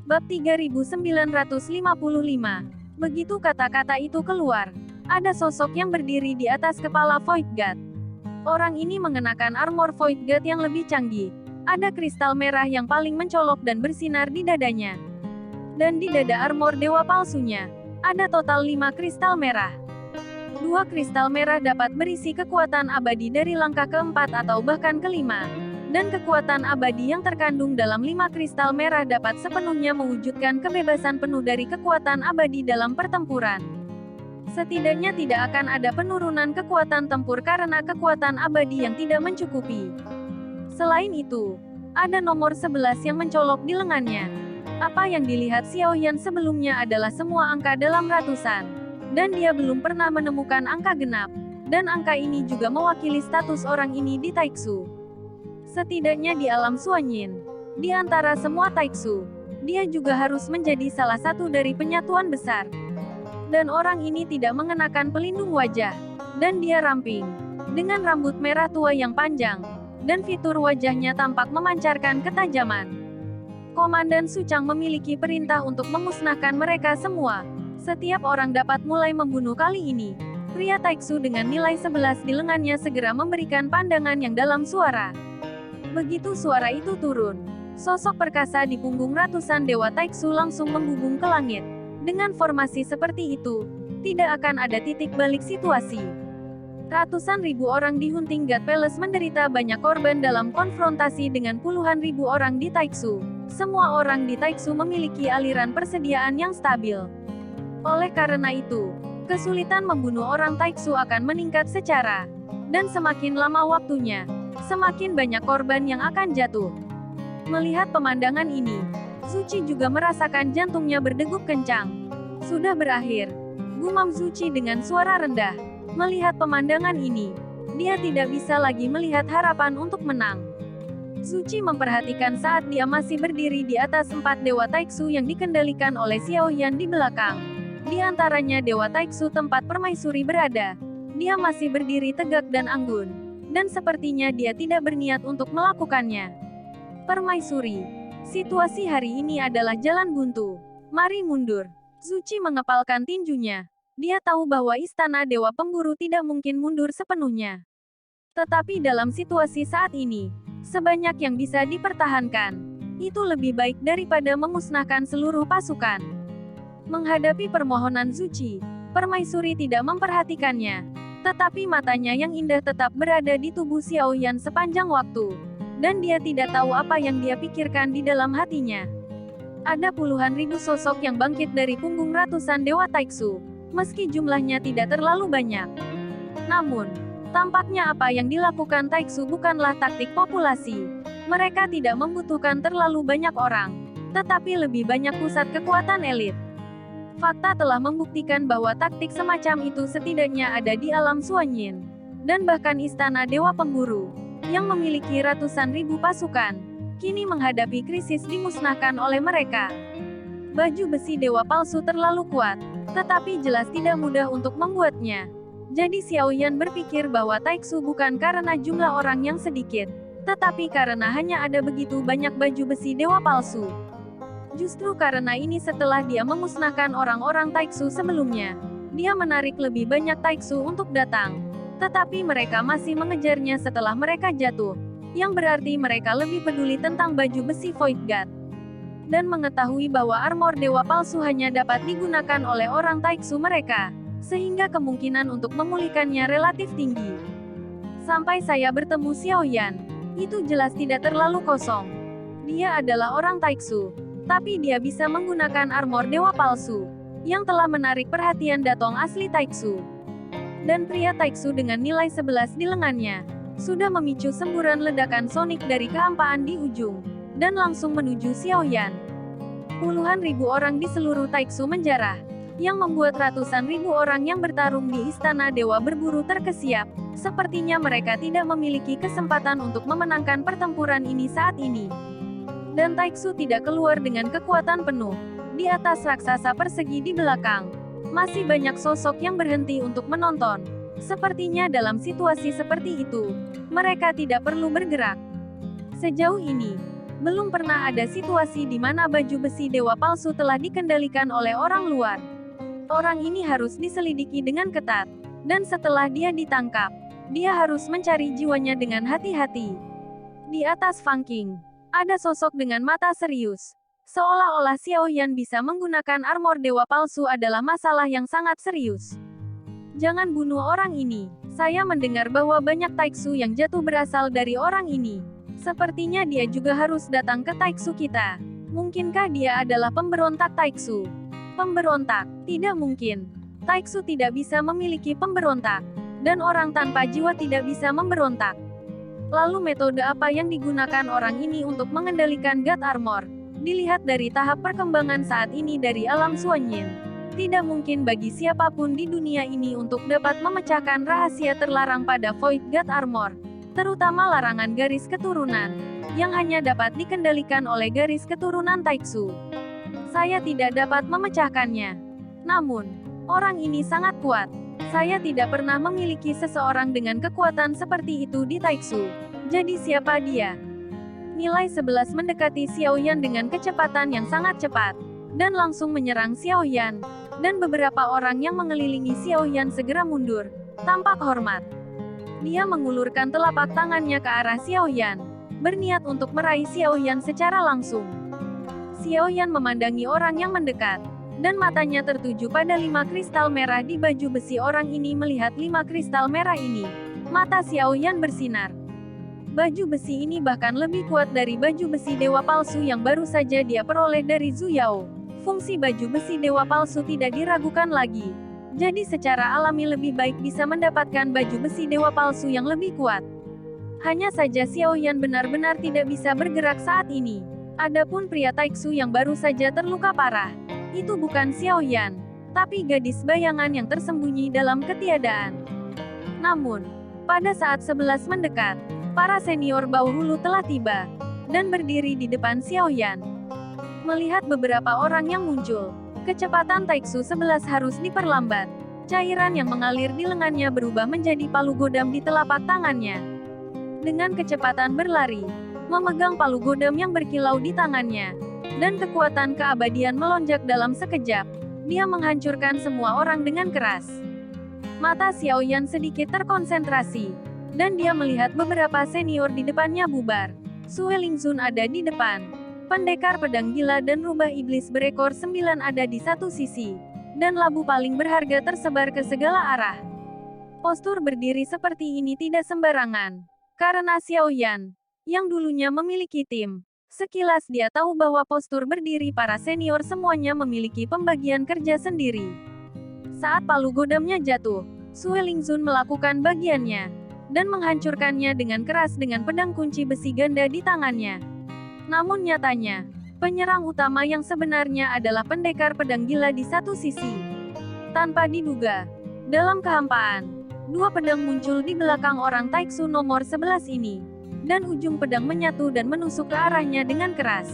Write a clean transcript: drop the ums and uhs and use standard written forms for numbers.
Bab 3955. Begitu kata-kata itu keluar, ada sosok yang berdiri di atas kepala Void God. Orang ini mengenakan armor Void God yang lebih canggih. Ada kristal merah yang paling mencolok dan bersinar di dadanya. Dan di dada armor dewa palsunya, ada total 5 kristal merah. 2 kristal merah dapat berisi kekuatan abadi dari langkah keempat atau bahkan kelima. Dan kekuatan abadi yang terkandung dalam 5 kristal merah dapat sepenuhnya mewujudkan kebebasan penuh dari kekuatan abadi dalam pertempuran. Setidaknya tidak akan ada penurunan kekuatan tempur karena kekuatan abadi yang tidak mencukupi. Selain itu, ada nomor 11 yang mencolok di lengannya. Apa yang dilihat Xiaoyan sebelumnya adalah semua angka dalam ratusan. Dan dia belum pernah menemukan angka genap. Dan angka ini juga mewakili status orang ini di Taiksu. Setidaknya di alam Suanyin, di antara semua Taiksu, dia juga harus menjadi salah satu dari penyatuan besar. Dan orang ini tidak mengenakan pelindung wajah, dan dia ramping, dengan rambut merah tua yang panjang, dan fitur wajahnya tampak memancarkan ketajaman. Komandan Suchang memiliki perintah untuk memusnahkan mereka semua. Setiap orang dapat mulai membunuh kali ini. Pria Taiksu dengan nilai 11 di lengannya segera memberikan pandangan yang dalam suara. Begitu suara itu turun, sosok perkasa di punggung ratusan dewa Taiksu langsung membubung ke langit. Dengan formasi seperti itu, tidak akan ada titik balik situasi. Ratusan ribu orang di Hunting God Palace menderita banyak korban dalam konfrontasi dengan puluhan ribu orang di Taiksu. Semua orang di Taiksu memiliki aliran persediaan yang stabil. Oleh karena itu, kesulitan membunuh orang Taiksu akan meningkat secara, dan semakin lama waktunya, semakin banyak korban yang akan jatuh. Melihat pemandangan ini, Zuchi juga merasakan jantungnya berdegup kencang. Sudah berakhir, gumam Zuchi dengan suara rendah. Melihat pemandangan ini, dia tidak bisa lagi melihat harapan untuk menang. Zuchi memperhatikan saat dia masih berdiri di atas 4 dewa Taiksu yang dikendalikan oleh Xiaoyan di belakang. Di antaranya dewa Taiksu tempat permaisuri berada. Dia masih berdiri tegak dan anggun. Dan sepertinya dia tidak berniat untuk melakukannya. Permaisuri, situasi hari ini adalah jalan buntu. Mari mundur. Zuchi mengepalkan tinjunya. Dia tahu bahwa istana Dewa Pemburu tidak mungkin mundur sepenuhnya. Tetapi dalam situasi saat ini, sebanyak yang bisa dipertahankan, itu lebih baik daripada memusnahkan seluruh pasukan. Menghadapi permohonan Zuchi, permaisuri tidak memperhatikannya. Tetapi matanya yang indah tetap berada di tubuh Xiaoyan sepanjang waktu. Dan dia tidak tahu apa yang dia pikirkan di dalam hatinya. Ada puluhan ribu sosok yang bangkit dari punggung ratusan dewa Taiksu. Meski jumlahnya tidak terlalu banyak. Namun, tampaknya apa yang dilakukan Taiksu bukanlah taktik populasi. Mereka tidak membutuhkan terlalu banyak orang. Tetapi lebih banyak pusat kekuatan elit. Fakta telah membuktikan bahwa taktik semacam itu setidaknya ada di alam Suanyin. Dan bahkan istana Dewa Pemburu, yang memiliki ratusan ribu pasukan, kini menghadapi krisis dimusnahkan oleh mereka. Baju besi dewa palsu terlalu kuat, tetapi jelas tidak mudah untuk membuatnya. Jadi Xiaoyan berpikir bahwa Taiksu bukan karena jumlah orang yang sedikit, tetapi karena hanya ada begitu banyak baju besi dewa palsu. Justru karena ini setelah dia memusnahkan orang-orang Taiksu sebelumnya, dia menarik lebih banyak Taiksu untuk datang. Tetapi mereka masih mengejarnya setelah mereka jatuh, yang berarti mereka lebih peduli tentang baju besi Void God. Dan mengetahui bahwa armor dewa palsu hanya dapat digunakan oleh orang Taiksu mereka, sehingga kemungkinan untuk memulihkannya relatif tinggi. Sampai saya bertemu Xiaoyan, itu jelas tidak terlalu kosong. Dia adalah orang Taiksu. Tapi dia bisa menggunakan armor dewa palsu, yang telah menarik perhatian datong asli Taiksu. Dan pria Taiksu dengan nilai 11 di lengannya, sudah memicu semburan ledakan sonik dari kehampaan di ujung, dan langsung menuju Xiaoyan. Puluhan ribu orang di seluruh Taiksu menjarah, yang membuat ratusan ribu orang yang bertarung di istana dewa berburu terkesiap. Sepertinya mereka tidak memiliki kesempatan untuk memenangkan pertempuran ini saat ini. Dan Taiksu tidak keluar dengan kekuatan penuh. Di atas raksasa persegi di belakang, masih banyak sosok yang berhenti untuk menonton. Sepertinya dalam situasi seperti itu, mereka tidak perlu bergerak. Sejauh ini, Belum pernah ada situasi di mana baju besi dewa palsu telah dikendalikan oleh orang luar. Orang ini harus diselidiki dengan ketat. Dan setelah dia ditangkap, dia harus mencari jiwanya dengan hati-hati. Di atas Fang Qing, ada sosok dengan mata serius. Seolah-olah Xiao Yan bisa menggunakan armor dewa palsu adalah masalah yang sangat serius. Jangan bunuh orang ini. Saya mendengar bahwa banyak taiksu yang jatuh berasal dari orang ini. Sepertinya dia juga harus datang ke taiksu kita. Mungkinkah dia adalah pemberontak taiksu? Pemberontak? Tidak mungkin. Taiksu tidak bisa memiliki pemberontak. Dan orang tanpa jiwa tidak bisa memberontak. Lalu metode apa yang digunakan orang ini untuk mengendalikan God Armor? Dilihat dari tahap perkembangan saat ini dari alam Suanyin. Tidak mungkin bagi siapapun di dunia ini untuk dapat memecahkan rahasia terlarang pada Void God Armor. Terutama larangan garis keturunan, yang hanya dapat dikendalikan oleh garis keturunan taiksu. Saya tidak dapat memecahkannya. Namun, orang ini sangat kuat. Saya tidak pernah memiliki seseorang dengan kekuatan seperti itu di taiksu. Jadi siapa dia? Nilai 11 mendekati Xiao Yan dengan kecepatan yang sangat cepat, dan langsung menyerang Xiao Yan. Dan beberapa orang yang mengelilingi Xiao Yan segera mundur, tampak hormat. Dia mengulurkan telapak tangannya ke arah Xiao Yan, berniat untuk meraih Xiao Yan secara langsung. Xiao Yan memandangi orang yang mendekat, dan matanya tertuju pada 5 kristal merah di baju besi. Orang ini melihat 5 kristal merah ini. Mata Xiao Yan bersinar. Baju besi ini bahkan lebih kuat dari baju besi dewa palsu yang baru saja dia peroleh dari Zhu Yao. Fungsi baju besi dewa palsu tidak diragukan lagi. Jadi secara alami lebih baik bisa mendapatkan baju besi dewa palsu yang lebih kuat. Hanya saja Xiao Yan benar-benar tidak bisa bergerak saat ini. Adapun pria taiksu yang baru saja terluka parah, itu bukan Xiao Yan, tapi gadis bayangan yang tersembunyi dalam ketiadaan. Namun, pada saat 11 mendekat, para senior bau hulu telah tiba, dan berdiri di depan Xiao Yan. Melihat beberapa orang yang muncul, kecepatan taiksu 11 harus diperlambat. Cairan yang mengalir di lengannya berubah menjadi palu godam di telapak tangannya. Dengan kecepatan berlari, memegang palu godam yang berkilau di tangannya, dan kekuatan keabadian melonjak dalam sekejap, dia menghancurkan semua orang dengan keras. Mata Xiao Yan sedikit terkonsentrasi, dan dia melihat beberapa senior di depannya bubar. Sue Lingzun ada di depan. Pendekar pedang gila dan rubah iblis berekor 9 ada di satu sisi, dan labu paling berharga tersebar ke segala arah. Postur berdiri seperti ini tidak sembarangan, karena Xiao Yan, yang dulunya memiliki tim, sekilas dia tahu bahwa postur berdiri para senior semuanya memiliki pembagian kerja sendiri. Saat palu godamnya jatuh, Sue Lingzun melakukan bagiannya, dan menghancurkannya dengan keras dengan pedang kunci besi ganda di tangannya. Namun nyatanya, penyerang utama yang sebenarnya adalah pendekar pedang gila di satu sisi. Tanpa diduga, dalam kehampaan, 2 pedang muncul di belakang orang taiksu nomor 11 ini, dan ujung pedang menyatu dan menusuk ke arahnya dengan keras.